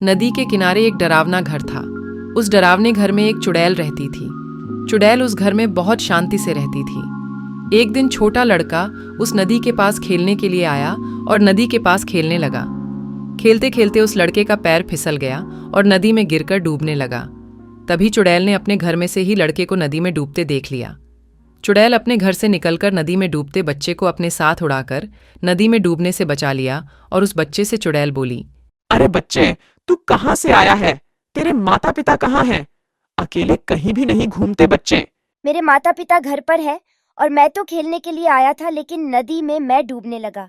नदी के किनारे एक डरावना घर था। उस डरावने घर में एक चुड़ैल रहती थी। चुड़ैल उस घर में बहुत शांति से रहती थी। एक दिन छोटा लड़का उस नदी के पास खेलने के लिए आया और नदी के पास खेलने लगा। खेलते खेलते उस लड़के का पैर फिसल गया और नदी में गिरकर डूबने लगा। तभी चुड़ैल ने अपने घर में से ही लड़के को नदी में डूबते देख लिया। चुड़ैल अपने घर से निकलकर नदी में डूबते बच्चे को अपने साथ उड़ाकर नदी में डूबने से बचा लिया और उस बच्चे से चुड़ैल बोली, अरे बच्चे, तू कहाँ से आया है? तेरे माता पिता कहाँ हैं? अकेले कहीं भी नहीं घूमते बच्चे। मेरे माता पिता घर पर है और मैं तो खेलने के लिए आया था, लेकिन नदी में मैं डूबने लगा।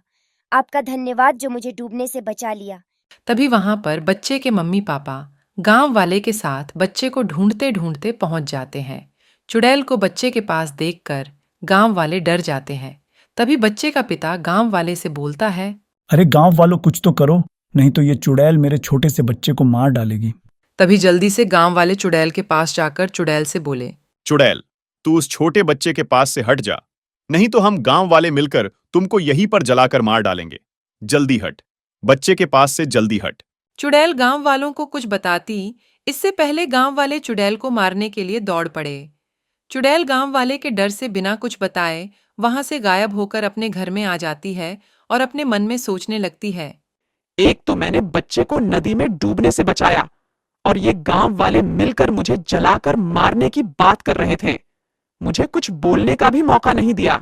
आपका धन्यवाद जो मुझे डूबने से बचा लिया। तभी वहां पर बच्चे के मम्मी पापा गांव वाले के साथ बच्चे को ढूंढते ढूंढते पहुंच जाते हैं। चुड़ैल को बच्चे के पास देखकर गांव वाले डर जाते हैं। तभी बच्चे का पिता गांव वाले से बोलता है, अरे गांव वालों, कुछ तो करो, नहीं तो ये चुड़ैल मेरे छोटे से बच्चे को मार डालेगी। तभी जल्दी से गांव वाले चुड़ैल के पास जाकर चुड़ैल से बोले, चुड़ैल, तू उस छोटे बच्चे के पास से हट जा, नहीं तो हम गांव वाले मिलकर तुमको यहीं पर जलाकर मार डालेंगे। जल्दी हट, बच्चे के पास से जल्दी हट। चुड़ैल गांव वालों को कुछ बताती इससे पहले गांव वाले चुड़ैल को मारने के लिए दौड़ पड़े। चुड़ैल गांव वाले के डर से बिना कुछ बताए वहां से गायब होकर अपने घर में आ जाती है और अपने मन में सोचने लगती है, एक तो मैंने बच्चे को नदी में डूबने से बचाया और ये गांव वाले मिलकर मुझे जलाकर मारने की बात कर रहे थे। मुझे कुछ बोलने का भी मौका नहीं दिया।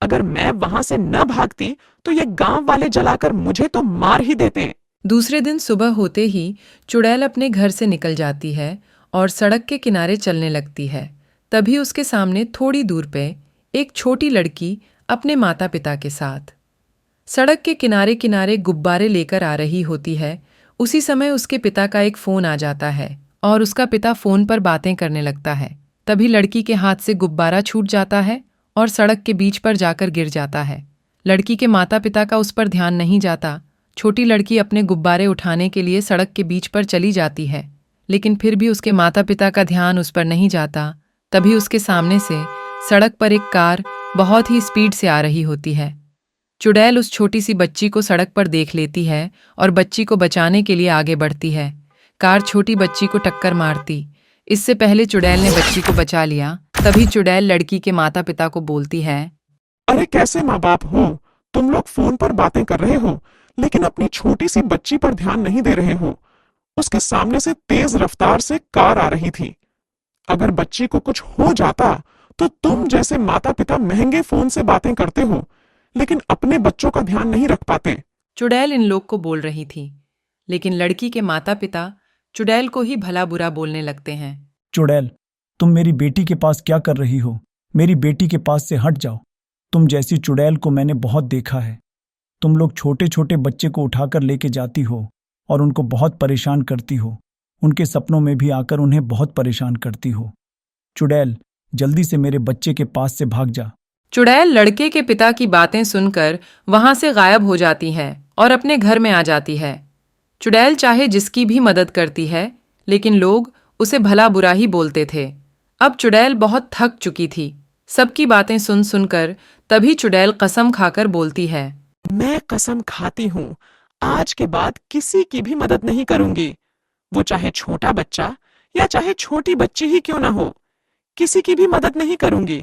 अगर मैं वहां से न भागती तो ये गांव वाले जलाकर मुझे तो मार ही देते। दूसरे दिन सुबह होते ही चुड़ैल अपने घर से निकल जाती है और सड़क के किनारे चलने लगती है। तभी उसके सामने थोड़ी दूर पे एक छोटी लड़की अपने माता पिता के साथ सड़क के किनारे किनारे गुब्बारे लेकर आ रही होती है। उसी समय उसके पिता का एक फोन आ जाता है और उसका पिता फोन पर बातें करने लगता है। तभी लड़की के हाथ से गुब्बारा छूट जाता है और सड़क के बीच पर जाकर गिर जाता है। लड़की के माता पिता का उस पर ध्यान नहीं जाता। छोटी लड़की अपने गुब्बारे उठाने के लिए सड़क के बीच पर चली जाती है, लेकिन फिर भी उसके माता पिता का ध्यान उस पर नहीं जाता। तभी उसके सामने से सड़क पर एक कार बहुत ही स्पीड से आ रही होती है। चुड़ैल उस छोटी सी बच्ची को सड़क पर देख लेती है और बच्ची को बचाने के लिए आगे बढ़ती है। कार छोटी बच्ची को टक्कर मारती इससे पहले चुड़ैल ने बच्ची को बचा लिया। तभी चुड़ैल लड़की के माता पिता को बोलती है, अरे कैसे माँ बाप हो? तुम लोग फोन पर बातें कर रहे हो लेकिन अपनी छोटी सी बच्ची पर ध्यान नहीं दे रहे हो। उसके सामने से तेज रफ्तार से कार आ रही थी। अगर बच्ची को कुछ हो जाता तो तुम जैसे माता पिता महंगे फोन से बातें करते हो लेकिन अपने बच्चों का ध्यान नहीं रख पाते। चुड़ैल इन लोग को बोल रही थी, लेकिन लड़की के माता पिता चुड़ैल को ही भला बुरा बोलने लगते हैं। चुड़ैल, तुम मेरी बेटी के पास क्या कर रही हो? मेरी बेटी के पास से हट जाओ। तुम जैसी चुड़ैल को मैंने बहुत देखा है। तुम लोग छोटे छोटे बच्चे को उठाकर लेके जाती हो और उनको बहुत परेशान करती हो। उनके सपनों में भी आकर उन्हें बहुत परेशान करती हो। चुड़ैल, जल्दी से मेरे बच्चे के पास से भाग जा। चुड़ैल लड़के के पिता की बातें सुनकर वहां से गायब हो जाती है और अपने घर में आ जाती है। चुड़ैल चाहे जिसकी भी मदद करती है, लेकिन लोग उसे भला बुरा ही बोलते थे। अब चुड़ैल बहुत थक चुकी थी सबकी बातें सुन सुनकर। तभी चुड़ैल कसम खाकर बोलती है, मैं कसम खाती हूँ, आज के बाद किसी की भी मदद नहीं करूंगी। वो चाहे छोटा बच्चा या चाहे छोटी बच्ची ही क्यों ना हो, किसी की भी मदद नहीं करूंगी।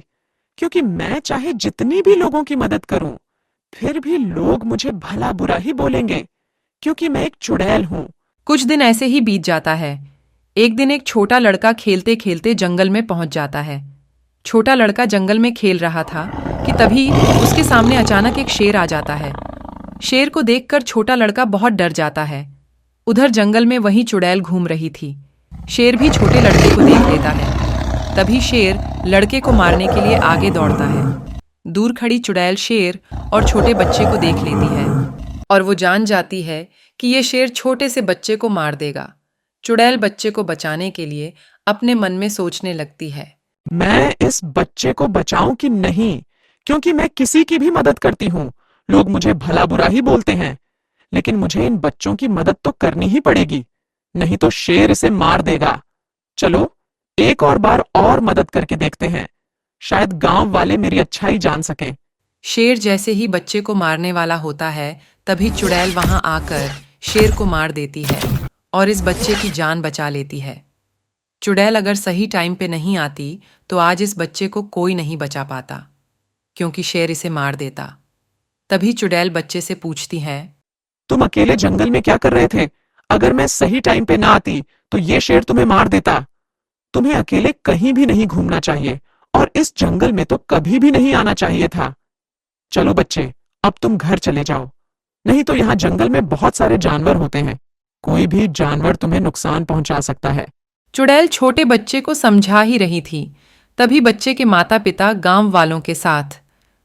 क्योंकि मैं चाहे जितनी भी लोगों की मदद करूं, फिर भी लोग मुझे भला बुरा ही बोलेंगे, क्योंकि मैं एक चुड़ैल हूं। कुछ दिन ऐसे ही बीत जाता है। एक दिन एक छोटा लड़का खेलते खेलते जंगल में पहुंच जाता है। छोटा लड़का जंगल में खेल रहा था कि तभी उसके सामने अचानक एक शेर आ जाता है। शेर को देखकर छोटा लड़का बहुत डर जाता है। उधर जंगल में वही चुड़ैल घूम रही थी। शेर भी छोटे लड़के को देख लेता है। तभी शेर लड़के को मारने के लिए आगे दौड़ता है। दूर खड़ी चुड़ैल शेर और छोटे बच्चे को देख लेती है और वो जान जाती है कि ये शेर छोटे से बच्चे को मार देगा। चुड़ैल बच्चे को बचाने के लिए अपने मन में सोचने लगती है, मैं इस बच्चे को बचाऊं कि नहीं, क्योंकि मैं किसी की भी मदद करती हूँ, लोग मुझे भला बुरा ही बोलते हैं। लेकिन मुझे इन बच्चों की मदद तो करनी ही पड़ेगी, नहीं तो शेर इसे मार देगा। चलो एक और बार और मदद करके देखते हैं, शायद गांव वाले मेरी अच्छाई जान सकें। शेर जैसे ही बच्चे को मारने वाला होता है, तभी चुड़ैल वहां आकर शेर को मार देती है और इस बच्चे की जान बचा लेती है। चुड़ैल अगर सही टाइम पे नहीं आती तो आज इस बच्चे को कोई नहीं बचा पाता, क्योंकि शेर इसे मार देता। तभी चुड़ैल बच्चे से पूछती है, तुम अकेले जंगल में क्या कर रहे थे? अगर मैं सही टाइम पे ना आती तो ये शेर तुम्हें मार देता। तुम्हें अकेले कहीं भी नहीं घूमना चाहिए और इस जंगल में तो कभी भी नहीं आना चाहिए था। चलो बच्चे, अब तुम घर चले जाओ, नहीं तो यहाँ जंगल में बहुत सारे जानवर होते हैं। कोई भी जानवर तुम्हें नुकसान पहुंचा सकता है। चुड़ैल छोटे बच्चे को समझा ही रही थी। तभी बच्चे के माता पिता गांव वालों के साथ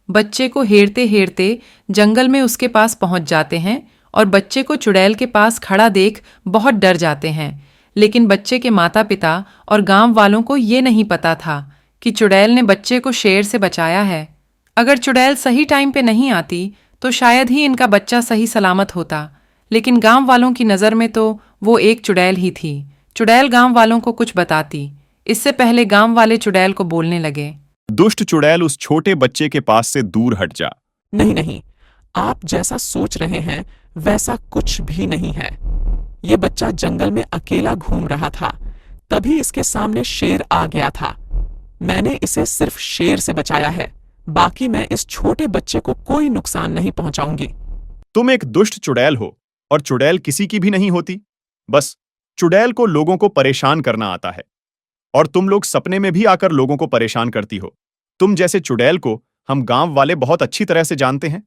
बच्चे को हेरते हेरते जंगल में उसके पास पहुंच जाते हैं और बच्चे को चुड़ैल के पास खड़ा देख बहुत डर जाते हैं। लेकिन बच्चे के माता पिता और गांव वालों को ये नहीं पता था कि चुड़ैल ने बच्चे को शेर से बचाया है। अगर चुड़ैल सही टाइम पे नहीं आती तो शायद ही इनका बच्चा सही सलामत होता। लेकिन गांव वालों की नज़र में तो वो एक चुड़ैल ही थी। चुड़ैल गांव वालों को कुछ बताती इससे पहले गांव वाले चुड़ैल को बोलने लगे, दुष्ट चुड़ैल, उस छोटे बच्चे के पास से दूर हट जा। नहीं नहीं, आप जैसा सोच रहे हैं वैसा कुछ भी नहीं है। ये बच्चा जंगल में अकेला घूम रहा था, तभी इसके सामने शेर आ गया था। मैंने इसे सिर्फ शेर से बचाया है, बाकी मैं इस छोटे बच्चे को कोई नुकसान नहीं पहुंचाऊंगी। तुम एक दुष्ट चुड़ैल हो और चुड़ैल किसी की भी नहीं होती। बस चुड़ैल को लोगों को परेशान करना आता है और तुम लोग सपने में भी आकर लोगों को परेशान करती हो। तुम जैसे चुड़ैल को हम गांव वाले बहुत अच्छी तरह से जानते हैं।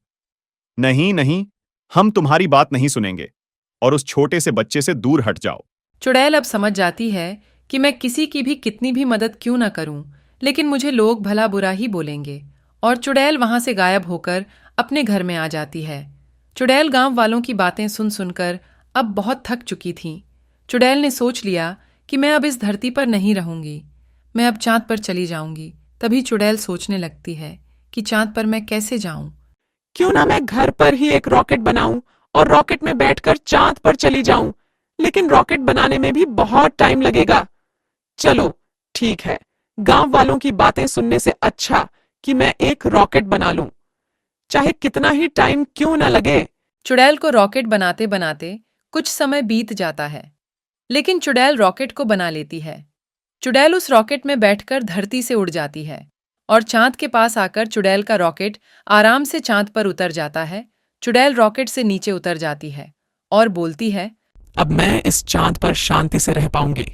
नहीं नहीं, हम तुम्हारी बात नहीं सुनेंगे और उस छोटे से बच्चे से दूर हट जाओ। चुड़ैल अब समझ जाती है कि मैं किसी की भी कितनी भी मदद क्यों ना करूं, लेकिन मुझे लोग भला बुरा ही बोलेंगे। और चुड़ैल वहां से गायब होकर अपने घर में आ जाती है। चुड़ैल गांव वालों की बातें सुन सुनकर अब बहुत थक चुकी थी। चुड़ैल ने सोच लिया कि मैं अब इस धरती पर नहीं रहूंगी, मैं अब चांद पर चली जाऊंगी। तभी चुड़ैल सोचने लगती है कि चांद पर मैं कैसे जाऊं। क्यों ना मैं घर पर ही एक रॉकेट बनाऊं और रॉकेट में बैठकर चांद पर चली जाऊं, लेकिन रॉकेट बनाने में भी बहुत टाइम लगेगा। चलो ठीक है, गांव वालों की बातें सुनने से अच्छा कि मैं एक रॉकेट बना लूं, चाहे कितना ही टाइम क्यों ना लगे। चुड़ैल को रॉकेट बनाते बनाते कुछ समय बीत जाता है, लेकिन चुड़ैल रॉकेट को बना लेती है। चुड़ैल उस रॉकेट में बैठकर धरती से उड़ जाती है और चांद के पास आकर चुड़ैल का रॉकेट आराम से चांद पर उतर जाता है। चुड़ैल रॉकेट से नीचे उतर जाती है और बोलती है, अब मैं इस चांद पर शांति से रह पाऊंगी।